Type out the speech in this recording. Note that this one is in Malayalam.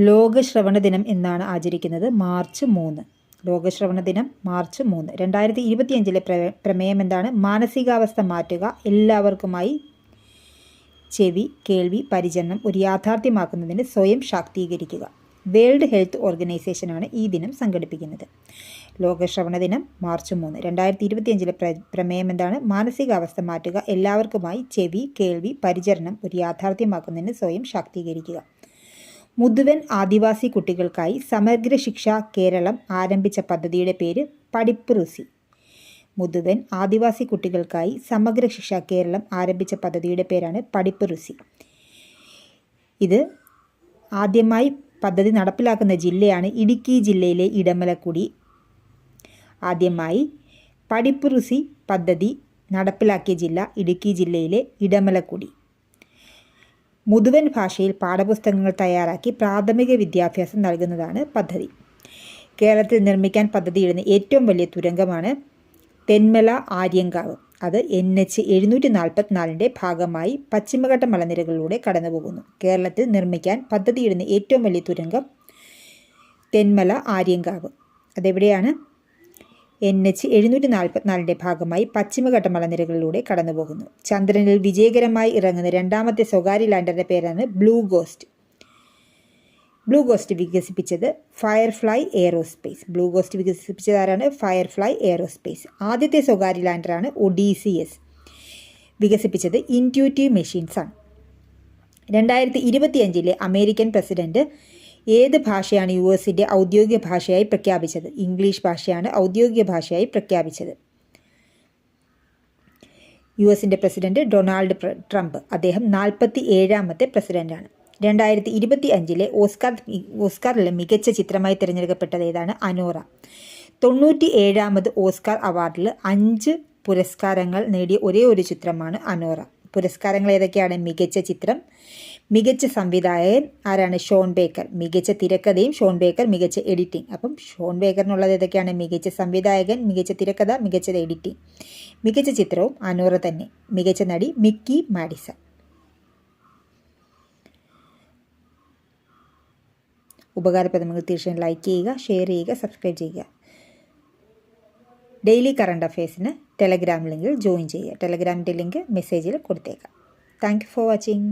ലോക ശ്രവണ ദിനം എന്നാണ് ആചരിക്കുന്നത്? മാർച്ച് 3. ലോക ശ്രവണ ദിനം മാർച്ച് 3. 2025 പ്രമേയം എന്താണ്? മാനസികാവസ്ഥ മാറ്റുക, എല്ലാവർക്കുമായി ചെവി കേൾവി പരിചരണം ഒരു യാഥാർത്ഥ്യമാക്കുന്നതിന് സ്വയം ശാക്തീകരിക്കുക. വേൾഡ് ഹെൽത്ത് ഓർഗനൈസേഷനാണ് ഈ ദിനം സംഘടിപ്പിക്കുന്നത്. ലോക ശ്രവണ ദിനം മാർച്ച് 3. 2025 പ്രമേയം എന്താണ്? മാനസികാവസ്ഥ മാറ്റുക, എല്ലാവർക്കുമായി ചെവി കേൾവി പരിചരണം ഒരു യാഥാർത്ഥ്യമാക്കുന്നതിന് സ്വയം ശാക്തീകരിക്കുക. മുതുവൻ ആദിവാസി കുട്ടികൾക്കായി സമഗ്ര ശിക്ഷ കേരളം ആരംഭിച്ച പദ്ധതിയുടെ പേര് പഠിപ്പ് ഋഷി. മുതുവൻ ആദിവാസി കുട്ടികൾക്കായി സമഗ്ര ശിക്ഷ കേരളം ആരംഭിച്ച പദ്ധതിയുടെ പേരാണ് പഠിപ്പ് ഋഷി. ഇത് ആദ്യമായി പദ്ധതി നടപ്പിലാക്കുന്ന ജില്ലയാണ് ഇടുക്കി ജില്ലയിലെ ഇടമലക്കുടി. ആദ്യമായി പഠിപ്പ് ഋഷി പദ്ധതി നടപ്പിലാക്കിയ ജില്ല ഇടുക്കി ജില്ലയിലെ ഇടമലക്കുടി. മുതുവൻ ഭാഷയിൽ പാഠപുസ്തകങ്ങൾ തയ്യാറാക്കി പ്രാഥമിക വിദ്യാഭ്യാസം നൽകുന്നതാണ് പദ്ധതി. കേരളത്തിൽ നിർമ്മിക്കാൻ പദ്ധതിയിടുന്ന ഏറ്റവും വലിയ തുരങ്കമാണ് തെന്മല ആര്യങ്കാവ്. അത് NH 744 ഭാഗമായി പശ്ചിമഘട്ട മലനിരകളിലൂടെ കടന്നുപോകുന്നു. കേരളത്തിൽ നിർമ്മിക്കാൻ പദ്ധതിയിടുന്ന ഏറ്റവും വലിയ തുരങ്കം തെന്മല ആര്യങ്കാവ്. അതെവിടെയാണ്? NH 744 ഭാഗമായി പശ്ചിമഘട്ട മലനിരകളിലൂടെ കടന്നുപോകുന്നു. ചന്ദ്രനിൽ വിജയകരമായി ഇറങ്ങുന്ന രണ്ടാമത്തെ സ്വകാര്യ ലാൻഡറിന്റെ പേരാണ് ബ്ലൂ ഗോസ്റ്റ്. ബ്ലൂ ഗോസ്റ്റ് വികസിപ്പിച്ചത് ഫയർഫ്ലൈ എയറോസ്പേസ്. ബ്ലൂ ഗോസ്റ്റ് വികസിപ്പിച്ചത് ആരാണ്? Firefly aerospace. ആദ്യത്തെ സ്വകാര്യ ലാൻഡറാണ് ഒഡീസിയസ്. വികസിപ്പിച്ചത് ഇൻറ്റ്യൂറ്റീവ് മെഷീൻസ് ആണ്. 2025 അമേരിക്കൻ പ്രസിഡന്റ് ഏത് ഭാഷയാണ് US-ന്റെ ഔദ്യോഗിക ഭാഷയായി പ്രഖ്യാപിച്ചത്? ഇംഗ്ലീഷ് ഭാഷയാണ് ഔദ്യോഗിക ഭാഷയായി പ്രഖ്യാപിച്ചത്. US-ന്റെ പ്രസിഡന്റ് ഡൊണാൾഡ് ട്രംപ്. അദ്ദേഹം 47ാമത്തെ പ്രസിഡന്റാണ്. 2025 ഓസ്കാറിലെ മികച്ച ചിത്രമായി തിരഞ്ഞെടുക്കപ്പെട്ടത് ഏതാണ്? അനോറ. 97ാമത് ഓസ്കാർ അവാർഡിൽ 5 പുരസ്കാരങ്ങൾ നേടിയ ഒരേ ഒരു ചിത്രമാണ് അനോറ. പുരസ്കാരങ്ങൾ ഏതൊക്കെയാണ്? മികച്ച ചിത്രം, മികച്ച സംവിധായകൻ ആരാണ്? Sean Baker. മികച്ച തിരക്കഥയും ഷോൺ ബേക്കർ. മികച്ച എഡിറ്റിംഗ്. അപ്പം ഷോൺ ബേക്കറിനുള്ളത് ഏതൊക്കെയാണ്? മികച്ച സംവിധായകൻ, മികച്ച തിരക്കഥ, മികച്ച എഡിറ്റിംഗ്. മികച്ച ചിത്രവും അനോറ തന്നെ. മികച്ച നടി മിക്കി മാഡിസൺ. ഉപകാരപ്രദമെങ്കിൽ തീർച്ചയായും ലൈക്ക് ചെയ്യുക, ഷെയർ ചെയ്യുക, സബ്സ്ക്രൈബ് ചെയ്യുക. ഡെയിലി കറണ്ട് അഫയേഴ്സിന് ടെലഗ്രാം ലിങ്കിൽ ജോയിൻ ചെയ്യുക. ടെലഗ്രാമിൻ്റെ ലിങ്ക് മെസ്സേജിൽ കൊടുത്തേക്കാം. Thank you for watching.